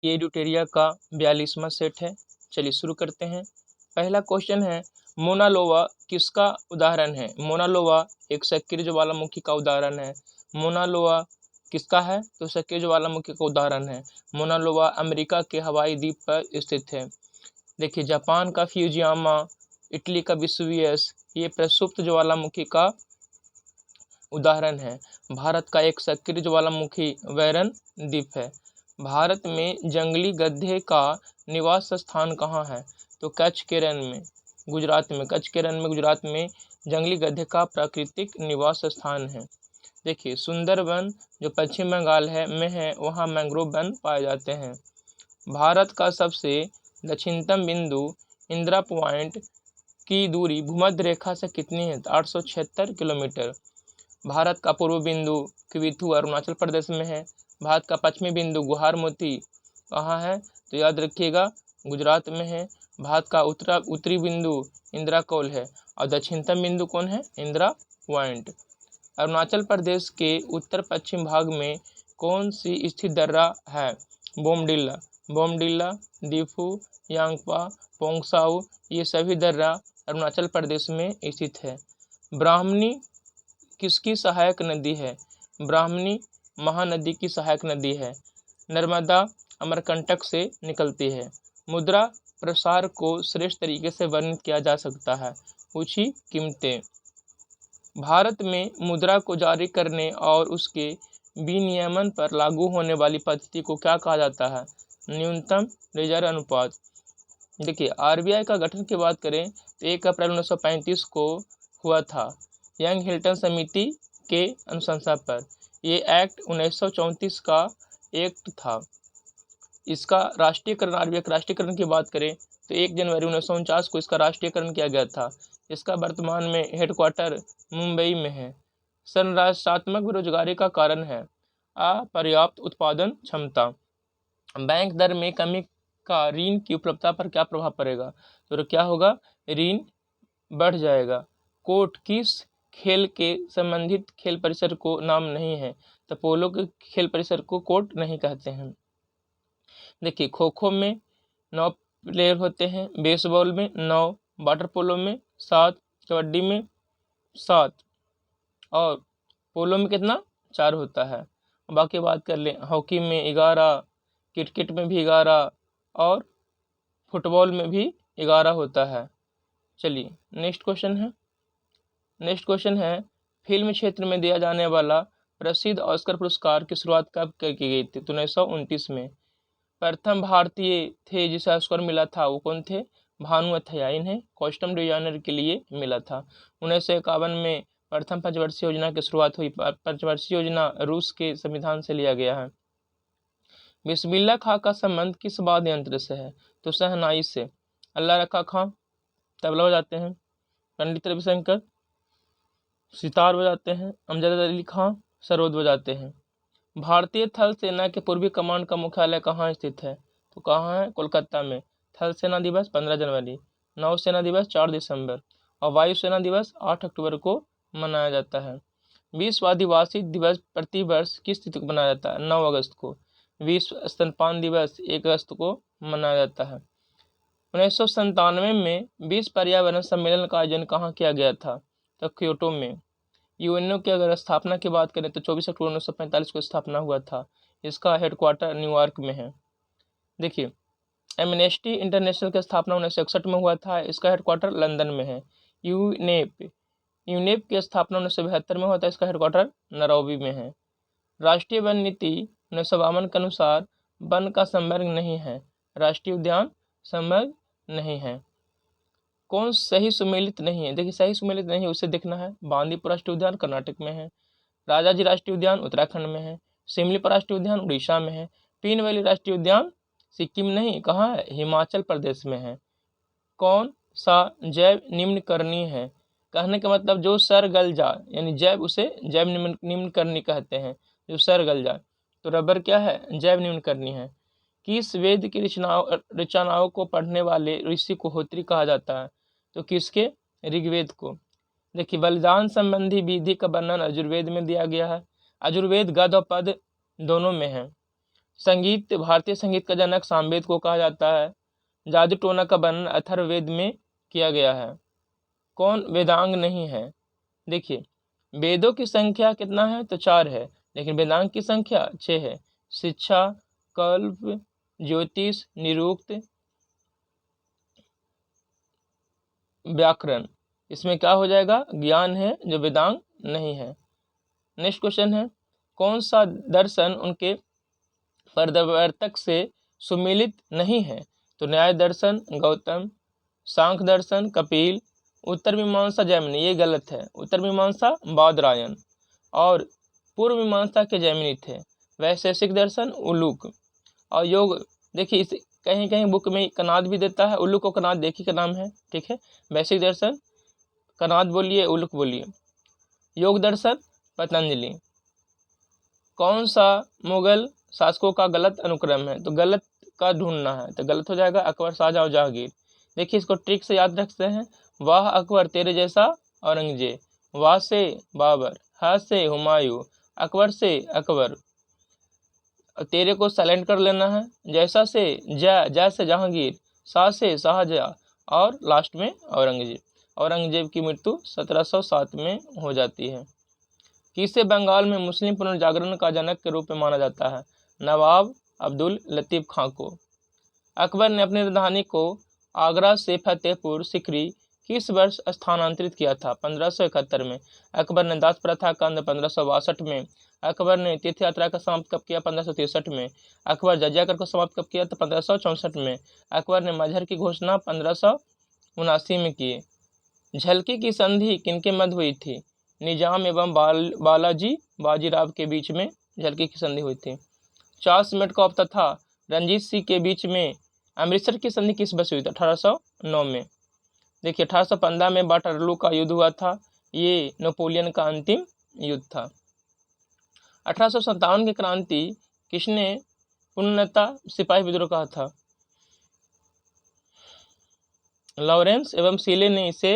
ये ड्यूटेरिया का 42वां सेट है। चलिए शुरू करते हैं। पहला क्वेश्चन है, मोना लोवा किसका उदाहरण है? मोना लोवा एक सक्रिय ज्वालामुखी का उदाहरण है। मोना लोवा किसका है? तो सक्रिय ज्वालामुखी का उदाहरण है। मोना लोवा अमेरिका के हवाई द्वीप पर स्थित है। देखिए, जापान का फ्यूजियामा, इटली का वेसुवियस, ये प्रसुप्त ज्वालामुखी का उदाहरण है। भारत का एक सक्रिय ज्वालामुखी वैरन द्वीप है। भारत में जंगली गधे का निवास स्थान कहाँ है? तो कच्छ के रण में, गुजरात में। कच्छ के रण में, गुजरात में जंगली गधे का प्राकृतिक निवास स्थान है। देखिए, सुंदरबन जो पश्चिम बंगाल में है, वहाँ मैंग्रोव वन पाए जाते हैं। भारत का सबसे दक्षिणतम बिंदु इंदिरा पॉइंट की दूरी भूमध्य रेखा से कितनी है? 876 किलोमीटर। भारत का पूर्व बिंदु किविथु अरुणाचल प्रदेश में है। भारत का पश्चिमी बिंदु गुहारमोती कहाँ है? तो याद रखिएगा, गुजरात में है। भारत का उत्तरी बिंदु इंदिरा कौल है और दक्षिणतम बिंदु कौन है? इंदिरा पॉइंट। अरुणाचल प्रदेश के उत्तर पश्चिम भाग में कौन सी स्थित दर्रा है? बोमडिल्ला। बोमडिल्ला, दीफू, यांगपा, पोंगसाऊ, ये सभी दर्रा अरुणाचल प्रदेश में स्थित है। ब्राह्मणी किसकी सहायक नदी है? ब्राह्मणी महानदी की सहायक नदी है। नर्मदा अमरकंटक से निकलती है। मुद्रा प्रसार को श्रेष्ठ तरीके से वर्णित किया जा सकता है। ऊंची कीमतें। भारत में मुद्रा को जारी करने और उसके विनियमन पर लागू होने वाली पद्धति को क्या कहा जाता है? न्यूनतम रिजर्व अनुपात। देखिए, आरबीआई का गठन की बात करें तो 1 अप्रैल 1935 को हुआ था, यंग हिल्टन समिति के अनुशंसा पर। ये एक्ट 1934 का एक्ट था। इसका राष्ट्रीयकरण, आरबीआई के राष्ट्रीयकरण की बात करें तो 1 जनवरी 1949 को इसका राष्ट्रीयकरण किया गया था। इसका वर्तमान में हेडक्वार्टर मुंबई में है। संरचनात्मक बेरोजगारी का कारण है अपर्याप्त उत्पादन क्षमता। बैंक दर में कमी का ऋण की उपलब्धता पर क्या प्रभाव पड़ेगा? तो क्या होगा? ऋण बढ़ जाएगा। कोर्ट किस खेल के संबंधित खेल परिसर को नाम नहीं है? तो पोलो के खेल परिसर को कोर्ट नहीं कहते हैं। देखिए, खो खो में 9 प्लेयर होते हैं, बेसबॉल में 9, वाटर पोलो में 7, कबड्डी में 7 और पोलो में कितना? 4 होता है। बाकी बात कर लें, हॉकी में 11, क्रिकेट में भी 11 और फुटबॉल में भी 11 होता है। चलिए नेक्स्ट क्वेश्चन है, फिल्म क्षेत्र में दिया जाने वाला प्रसिद्ध ऑस्कर पुरस्कार की शुरुआत कब की गई थी? तो 1929 में। प्रथम भारतीय थे जिसे ऑस्कर मिला था, वो कौन थे? भानु अथैया। इन्हें कॉस्ट्यूम डिजाइनर के लिए मिला था। 1951 में प्रथम पंचवर्षीय योजना की शुरुआत हुई। पंचवर्षीय योजना रूस के संविधान से लिया गया है। बिस्मिल्लाह खां का संबंध किस वाद्य यंत्र से है? तो शहनाई से। अल्लाह रखा खां तबला बजाते हैं। पंडित रविशंकर सितार बजाते हैं। अमजद अली खां सरोद बजाते हैं। भारतीय थल सेना के पूर्वी कमान का मुख्यालय कहाँ स्थित है? तो कहाँ है? कोलकाता में। थल सेना दिवस 15 जनवरी, नौसेना दिवस 4 दिसंबर और वायुसेना दिवस 8 अक्टूबर को मनाया जाता है। विश्व आदिवासी दिवस प्रतिवर्ष किस तिथि को मनाया जाता है? 9 अगस्त को। विश्व स्तनपान दिवस 1 अगस्त को मनाया जाता है। 1997 में विश्व पर्यावरण सम्मेलन का आयोजन कहाँ किया गया था? तो क्योटो में। यूएनओ की अगर स्थापना की बात करें तो 24 अक्टूबर 1945 को स्थापना हुआ था। इसका हेडक्वार्टर न्यूयॉर्क में है। देखिए, एमनेस्टी इंटरनेशनल की स्थापना 1961 में हुआ था। इसका हेडक्वार्टर लंदन में है। यूनेप की स्थापना 1972 में हुआ था। इसका हेडक्वार्टर नैरोबी में है। राष्ट्रीय वन नीति 1952 के अनुसार वन का संवर्ग नहीं है, राष्ट्रीय उद्यान संवर्ग नहीं है। कौन सही सुमेलित नहीं है? देखिए, सही सुमेलित नहीं है उसे देखना है। बांदीपुर राष्ट्रीय उद्यान कर्नाटक में है। राजाजी राष्ट्रीय उद्यान उत्तराखंड में है। सिमलीपाल राष्ट्रीय उद्यान उड़ीसा में है। पीन वैली राष्ट्रीय उद्यान सिक्किम नहीं, कहाँ है? हिमाचल प्रदेश में है। कौन सा जैव निम्नकरणीय है? कहने का मतलब जो सर गल जाए, यानी जैव, उसे जैव निम्नकरणीय कहते हैं, जो सर गल जाए। तो रबर क्या है? जैव निम्नकरणीय है। किस वेद की रचनाओं को पढ़ने वाले ऋषि को होत्री कहा जाता है? तो किसके? ऋग्वेद को। देखिए, बलिदान संबंधी विधि का वर्णन अजुर्वेद में दिया गया है। अजुर्वेद गद और पद दोनों में है। संगीत, भारतीय संगीत का जनक सामवेद को कहा जाता है। जादू टोना का वर्णन अथर्ववेद में किया गया है। कौन वेदांग नहीं है? देखिए, वेदों की संख्या कितना है तो 4 है, लेकिन वेदांग की संख्या 6 है। शिक्षा, कल्प, ज्योतिष, निरुक्त, व्याकरण, इसमें क्या हो जाएगा? ज्ञान है, जो वेदांग नहीं है। नेक्स्ट क्वेश्चन है, कौन सा दर्शन उनके प्रवर्तक से सुमिलित नहीं है? तो न्याय दर्शन गौतम, सांख्य दर्शन कपिल, उत्तर मीमांसा जैमिनी, ये गलत है। उत्तर मीमांसा बादरायण और पूर्व मीमांसा के जैमिनी थे। वैशेषिक दर्शन उलूक और योग, देखिए इस कहीं कहीं बुक में कनाद भी देता है। उलूक और कनाद देखी का नाम है, ठीक है। वैश्विक दर्शन कनाद बोलिए, उलूक बोलिए। योग दर्शन पतंजलि। कौन सा मुगल शासकों का गलत अनुक्रम है? तो गलत का ढूंढना है, तो गलत हो जाएगा अकबर, शाहजहां और जहांगीर। देखिए इसको ट्रिक से याद रखते हैं। वाह अकबर तेरे जैसा औरंगजेब, वाह से बाबर, हा से हुमायूं, अकबर से अकबर, तेरे को साइलेंट कर लेना है। जैसा से जय से जहांगीर, शाह से शाहजहां और लास्ट में औरंगजेब। औरंगजेब की मृत्यु 1707 में हो जाती है। किसे बंगाल में मुस्लिम पुनर्जागरण का जनक के रूप में माना जाता है? नवाब अब्दुल लतीफ खां को। अकबर ने अपनी राजधानी को आगरा से फतेहपुर सिकरी किस वर्ष स्थानांतरित किया था? 1571 में। अकबर ने दास प्रथा का अंत 1562 में। अकबर ने तीर्थ यात्रा का समाप्त कब किया? 1563 में। अकबर जजिया कर को समाप्त कब किया? तो 1564 में। अकबर ने मजहर की घोषणा 1579 में की। झलकी की संधि किनके मध्य हुई थी? निजाम एवं बालाजी बाजीराव के बीच में झलकी की संधि हुई थी। चार्ल्स मेडकॉफ तथा रंजीत सिंह के बीच में अमृतसर की संधि किस वर्ष हुई थी? 1809 में। देखिए 1815 में वाटरलू का युद्ध हुआ था, ये नेपोलियन का अंतिम युद्ध था। 1857 की क्रांति किसने पूर्णतः सिपाही विद्रोह कहा था? लॉरेंस एवं सीले ने इसे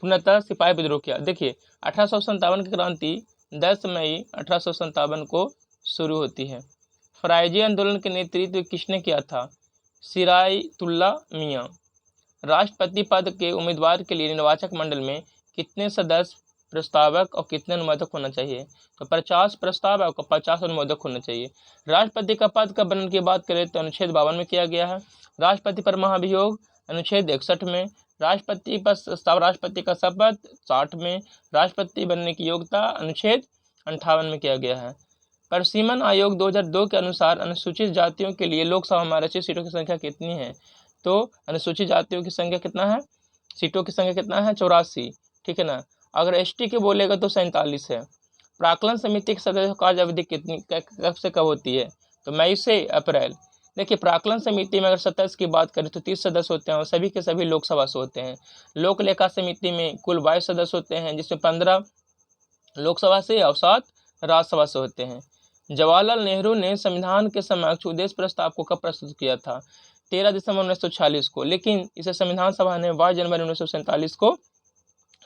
पूर्णतः सिपाही विद्रोह किया। देखिए 1857 की क्रांति 10 मई 1857 को शुरू होती है। फराइजी आंदोलन के नेतृत्व किसने किया था? सिरायतुल्ला मियां। राष्ट्रपति पद के उम्मीदवार के लिए निर्वाचक मंडल में कितने सदस्य, प्रस्तावक और कितने अनुमोदक होना चाहिए? तो 50 प्रस्तावक और 50 अनुमोदक होना चाहिए। राष्ट्रपति का पद का वर्णन की बात करें तो अनुच्छेद 52 में किया गया है। राष्ट्रपति पर महाभियोग अनुच्छेद 61 में। राष्ट्रपति का शपथ 60 में। राष्ट्रपति बनने की योग्यता अनुच्छेद 58 में किया गया है। परिसीमन आयोग 2002 के अनुसार अनुसूचित जातियों के लिए लोकसभा में आरक्षित सीटों की संख्या कितनी है? तो अनुसूचित जातियों की संख्या कितना है? सीटों की संख्या कितना है? 84, ठीक है ना। अगर एसटी के बोलेगा तो 47 है। प्राक्कलन समिति के सदस्य कार्य अवधि कितनी कब से कब होती है? तो मई से अप्रैल। देखिए प्राक्कलन समिति में अगर सदस्य की बात करें तो 30 सदस्य होते हैं और सभी के सभी लोकसभा से होते हैं। लोक लेखा समिति में कुल 22 सदस्य होते हैं, जिसमें 15 लोकसभा से और 7 राज्यसभा से होते हैं। जवाहरलाल नेहरू ने संविधान के समक्ष उद्देश्य प्रस्ताव को कब प्रस्तुत किया था? 13 दिसंबर 1946 को, लेकिन इसे संविधान सभा ने 22 जनवरी 1947 को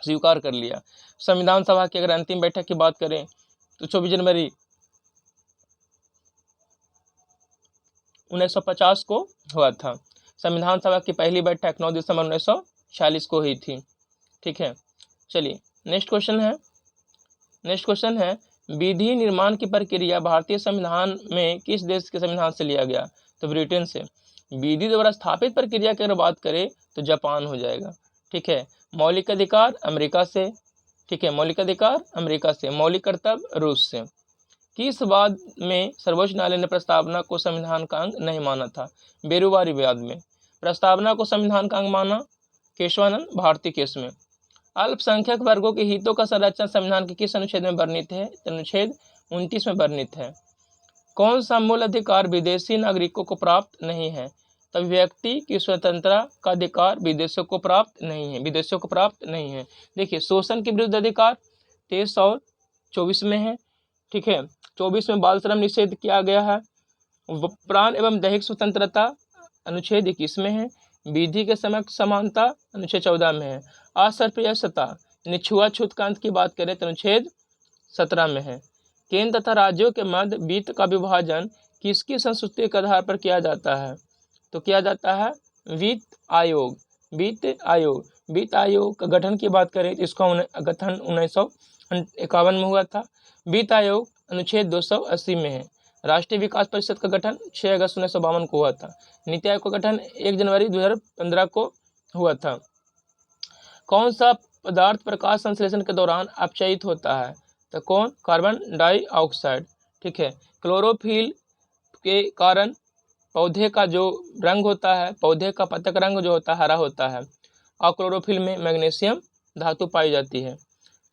स्वीकार कर लिया। संविधान सभा की अगर अंतिम बैठक की बात करें तो 24 जनवरी 1950 को हुआ था। संविधान सभा की पहली बैठक 9 दिसंबर 1946 को हुई थी, ठीक है। चलिए नेक्स्ट क्वेश्चन है विधि निर्माण की प्रक्रिया भारतीय संविधान में किस देश के संविधान से लिया गया? तो ब्रिटेन से। विधि द्वारा स्थापित प्रक्रिया की अगर बात करें तो जापान हो जाएगा, ठीक है। मौलिक अधिकार अमेरिका से, ठीक है। मौलिक अधिकार अमेरिका से। मौलिक कर्तव्य रूस से। किस वाद में सर्वोच्च न्यायालय ने प्रस्तावना को संविधान का अंग नहीं माना था? बेरुवारी वाद में। प्रस्तावना को संविधान का अंग माना केशवानंद भारती केस में। अल्पसंख्यक वर्गों के हितों का संरक्षण संविधान के किस अनुच्छेद में वर्णित है? अनुच्छेद 29 में वर्णित है। कौन सा मूल अधिकार विदेशी नागरिकों को प्राप्त नहीं है? तब व्यक्ति की स्वतंत्रता का अधिकार विदेशियों को प्राप्त नहीं है। देखिए शोषण के विरुद्ध अधिकार 23 और 24 में है, ठीक है। 24 में बाल श्रम निषेध किया गया है। प्राण एवं दैहिक स्वतंत्रता अनुच्छेद 21 में है। विधि के समक्ष समानता अनुच्छेद 14 में है। असर्वप्रियता छुआछूत का अंत की बात करें तो अनुच्छेद 17 में है। केंद्र तथा राज्यों के मध्य वित्त का विभाजन किसकी संस्तुति के आधार पर किया जाता है? तो किया जाता है वित्त आयोग। वित्त आयोग का गठन की बात करें तो इसका गठन 1951 में हुआ था। वित्त आयोग अनुच्छेद 280 में है। राष्ट्रीय विकास परिषद का गठन 6 अगस्त 1952 को हुआ था। नीति आयोग का गठन 1 जनवरी 2015 को हुआ था। कौन सा पदार्थ प्रकाश संश्लेषण के दौरान अपचयित होता है? तो कौन? Carbon dioxide. ठीक है। क्लोरोफिल के कारण पौधे का जो रंग होता है, पौधे का पत्तक रंग जो होता है हरा होता है, और क्लोरोफिल में मैग्नीशियम धातु पाई जाती है।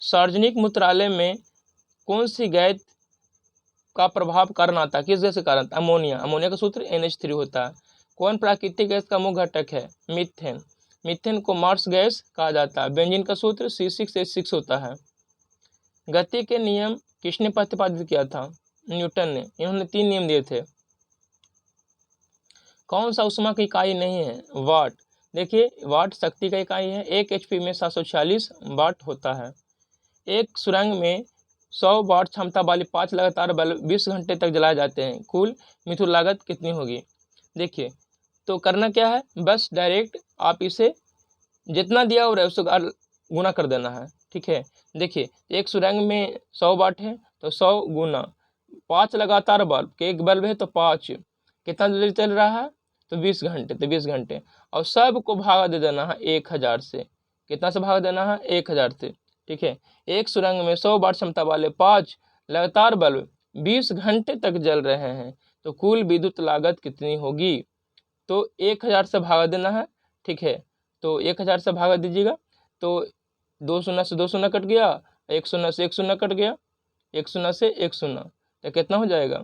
सार्वजनिक मूत्रालय में कौन सी गैस का प्रभाव कारण आता है? किस गैस के कारण? अमोनिया का सूत्र NH3 होता है। कौन प्राकृतिक गैस का मुख्य घटक है? मीथेन। मीथेन को मार्स गैस कहा जाता है। बेंजीन का सूत्र C6H6 होता है। गति के नियम किसने प्रतिपादित किया था? न्यूटन ने। इन्होंने 3 नियम दिए थे। कौन सा उष्मा की इकाई नहीं है? वाट। देखिए, वाट शक्ति का इकाई है। 1 HP में 746 वाट होता है। एक सुरंग में 100 वाट क्षमता वाली 5 लगातार बल्ब 20 घंटे तक जलाए जाते हैं। कुल मिथुन लागत कितनी होगी? देखिए, तो करना क्या है, बस डायरेक्ट आप इसे जितना दिया हो रहा है उससे गुना कर देना है। ठीक है। देखिए, एक सुरंग में 100 वाट है तो 100 गुना 5 लगातार बल्ब, के एक बल्ब है तो 5, कितना देर चल रहा है? तो 20 घंटे। तो 20 घंटे और सबको भागा दे देना है 1000 से। कितना से भागा देना है? 1000 से। ठीक है। एक सुरंग में 100 वाट क्षमता वाले 5 लगातार बल्ब 20 घंटे तक जल रहे हैं, तो कुल विद्युत लागत कितनी होगी? तो 1000 से भागा देना है। ठीक है। तो 1000 से भागा दीजिएगा तो 2 शून्य से 2 शून्य कट गया, 1 शून्य से 1 शून्य कट गया, 1 शून्य से 1 शून्य, तो कितना हो जाएगा?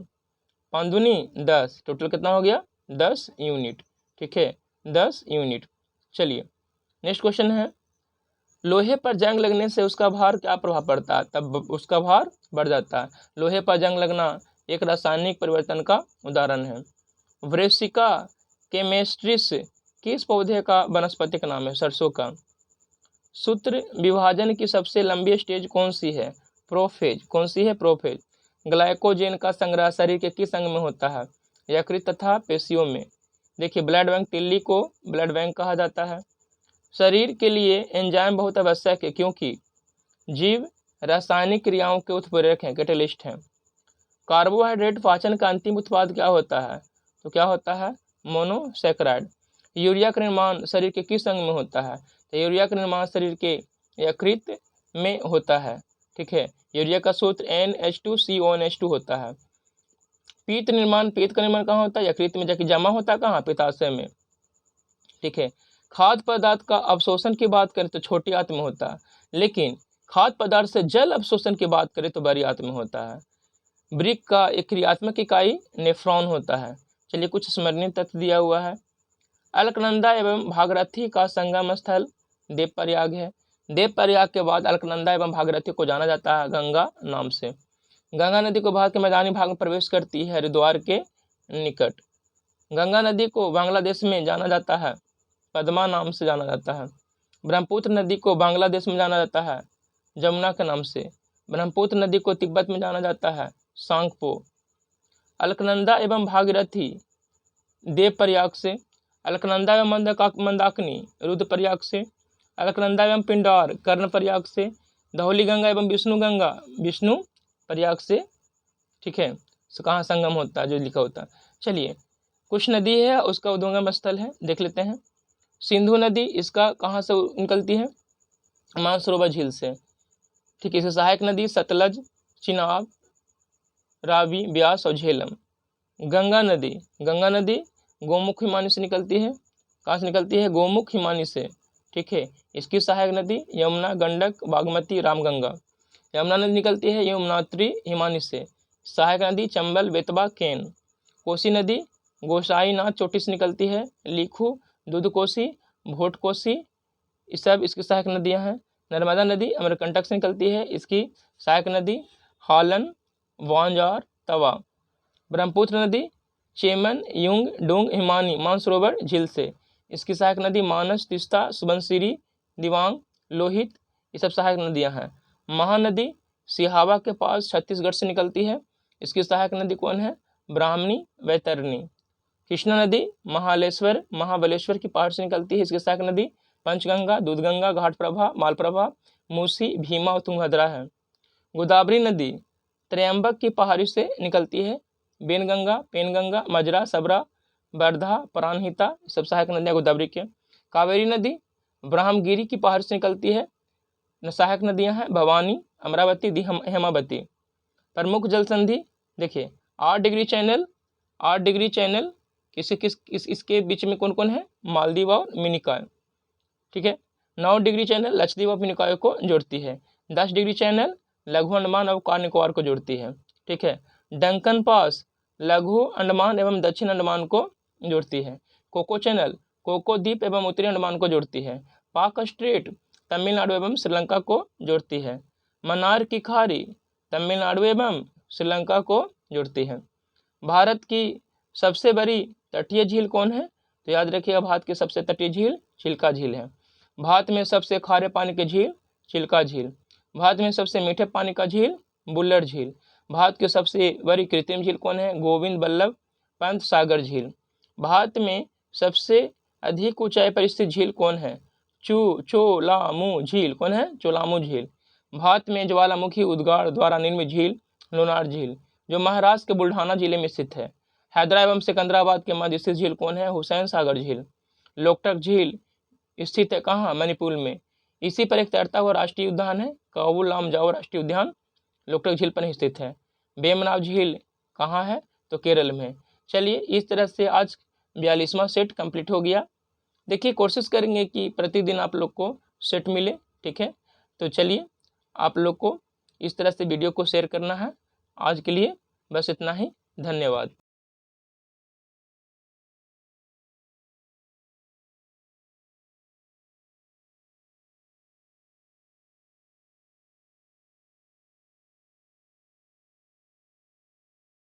5 दूनी 10, टोटल कितना हो गया? 10 यूनिट। ठीक है, 10 यूनिट। चलिए नेक्स्ट क्वेश्चन है, लोहे पर जंग लगने से उसका भार क्या प्रभाव पड़ता है? तब उसका भार बढ़ जाता है। लोहे पर जंग लगना एक रासायनिक परिवर्तन का उदाहरण है। व्रेसिका केमेस्ट्रिस किस पौधे का वनस्पतिक नाम है? सरसों का। सूत्र विभाजन की सबसे लंबी स्टेज कौन सी है? प्रोफेज। कौन सी है? प्रोफेज। ग्लाइकोजेन का संग्रह शरीर के किस अंग में होता है? यकृत तथा पेशियों में। देखिए, ब्लड बैंक, तिल्ली को ब्लड बैंक कहा जाता है। शरीर के लिए एंजाइम बहुत आवश्यक है क्योंकि जीव रासायनिक क्रियाओं के उत्प्रेरक हैं, कैटेलिस्ट हैं। कार्बोहाइड्रेट पाचन का अंतिम उत्पाद क्या होता है? तो क्या होता है? मोनोसैकेराइड। यूरिया का निर्माण शरीर के किस अंग में होता है? तो यूरिया का निर्माण शरीर के यकृत में होता है। ठीक है। यूरिया का सूत्र NH2CONH2 होता है। पीत का निर्माण कहाँ होता है? यकृत में। जबकि जमा होता है कहाँ? पित्ताशय में। ठीक है। खाद्य पदार्थ का अवशोषण की बात करें तो छोटी आंत में होता है, लेकिन खाद्य पदार्थ से जल अवशोषण की बात करें तो बड़ी आंत में होता है। ब्रिक का एक क्रियात्मक इकाई नेफ्रॉन होता है। चलिए कुछ स्मरणीय तथ्य दिया हुआ है। अलकनंदा एवं भागीरथी का संगम स्थल देवप्रयाग है। देवप्रयाग के बाद अलकनंदा एवं भागीरथी को जाना जाता है गंगा नाम से। गंगा नदी को भारत के मैदानी भाग में प्रवेश करती है हरिद्वार के निकट। गंगा नदी को बांग्लादेश में जाना जाता है पद्मा नाम से जाना जाता है। ब्रह्मपुत्र नदी को बांग्लादेश में जाना जाता है जमुना के नाम से। ब्रह्मपुत्र नदी को तिब्बत में जाना जाता है सांगपो। अलकनंदा एवं भागीरथी देवप्रयाग से, अलकनंदा एवं मंदाकिनी रुद्रप्रयाग से, अलकनंदा एवं पिंडार कर्णप्रयाग से, धौली गंगा एवं विष्णु प्रयाग से। ठीक है। कहाँ संगम होता है जो लिखा होता है। चलिए कुछ नदी है उसका उद्गम स्थल है, देख लेते हैं। सिंधु नदी इसका कहाँ से निकलती है? मानसरोवर झील से। ठीक है। इसकी सहायक नदी सतलज, चिनाब, रावी, ब्यास और झेलम। गंगा नदी गोमुख हिमानी से निकलती है। कहाँ से निकलती है? गोमुख हिमानी से। ठीक है। इसकी सहायक नदी यमुना, गंडक, बागमती, रामगंगा। यमुना नदी निकलती है यमुनोत्री हिमानी से। सहायक नदी चंबल, बेतवा, केन। कोसी नदी गोसाईनाथ चोटी से निकलती है। लिखू, दूधकोसी, भोटकोसी, ये सब इसकी सहायक नदियां हैं। नर्मदा नदी अमरकंटक से निकलती है। इसकी सहायक नदी हालन, वांजार, तवा। ब्रह्मपुत्र नदी चेमन, युंग, डूंग, हिमानी, मानसरोवर झील से। इसकी सहायक नदी मानस, तिस्ता, सुबनसिरी, दिवांग, लोहित, ये सब सहायक नदियां हैं। महानदी सिहावा के पास छत्तीसगढ़ से निकलती है। इसकी सहायक नदी कौन है? ब्राह्मणी, वैतरणी। कृष्णा नदी महालेश्वर, महाबलेश्वर की पहाड़ से निकलती है। इसकी सहायक नदी पंचगंगा, दूधगंगा, घाटप्रभा, मालप्रभा, मूसी, भीमा और तुंगभद्रा है। गोदावरी नदी त्रयंबक की पहाड़ी से निकलती है। बेनगंगा, पेनगंगा, मजरा, सबरा, वर्धा, प्राणहिता सब सहायक नदियाँ गोदावरी के। कावेरी नदी ब्रह्मगिरी की पहाड़ से निकलती है। सहायक नदियाँ हैं भवानी, अमरावती, हेमावती। प्रमुख जल संधि देखिए 8 डिग्री चैनल इसके बीच में कौन कौन है? मालदीव और मिनिकॉय, ठीक है। 9 डिग्री चैनल लक्षद्वीप और मिनिकॉय को जोड़ती है। 10 डिग्री चैनल लघु अंडमान और कार निकोबार को जोड़ती है, ठीक है। डंकन पास लघु अंडमान एवं दक्षिण अंडमान को जोड़ती है। कोको चैनल कोको द्वीप एवं उत्तरी अंडमान को जोड़ती है। पाक स्ट्रेट तमिलनाडु एवं श्रीलंका को जोड़ती है। मन्नार की खाड़ी तमिलनाडु एवं श्रीलंका को जोड़ती है। भारत की सबसे बड़ी तटीय झील कौन है? तो याद रखिएगा भारत की सबसे तटीय झील चिल्का झील है। भारत में सबसे खारे पानी की झील चिल्का झील। भारत में सबसे मीठे पानी का झील बुल्लर झील। भारत की सबसे बड़ी कृत्रिम झील कौन है? गोविंद बल्लभ पंत सागर झील। भारत में सबसे अधिक ऊंचाई पर स्थित झील कौन है? चोलामू झील कौन है? चोलामू झील। भारत में ज्वालामुखी उद्गार द्वारा निर्मित झील लोनार झील, जो महाराष्ट्र के बुल्ढाना जिले में स्थित है। हैदरा एवं सिकंदराबाद के मध्य स्थित झील कौन है? हुसैन सागर झील। लोकटक झील स्थित है कहाँ? मणिपुर में। इसी पर एक तैरता हुआ राष्ट्रीय उद्यान है काबुल लामजाओ राष्ट्रीय उद्यान, लोकटक झील पर स्थित है। वेमनाव झील कहाँ है? तो केरल में। चलिए इस तरह से आज 42वां सेट कंप्लीट हो गया। देखिए कोशिश करेंगे कि प्रतिदिन आप लोग को सेट मिले, ठीक है। तो चलिए आप लोग को इस तरह से वीडियो को शेयर करना है। आज के लिए बस इतना ही, धन्यवाद।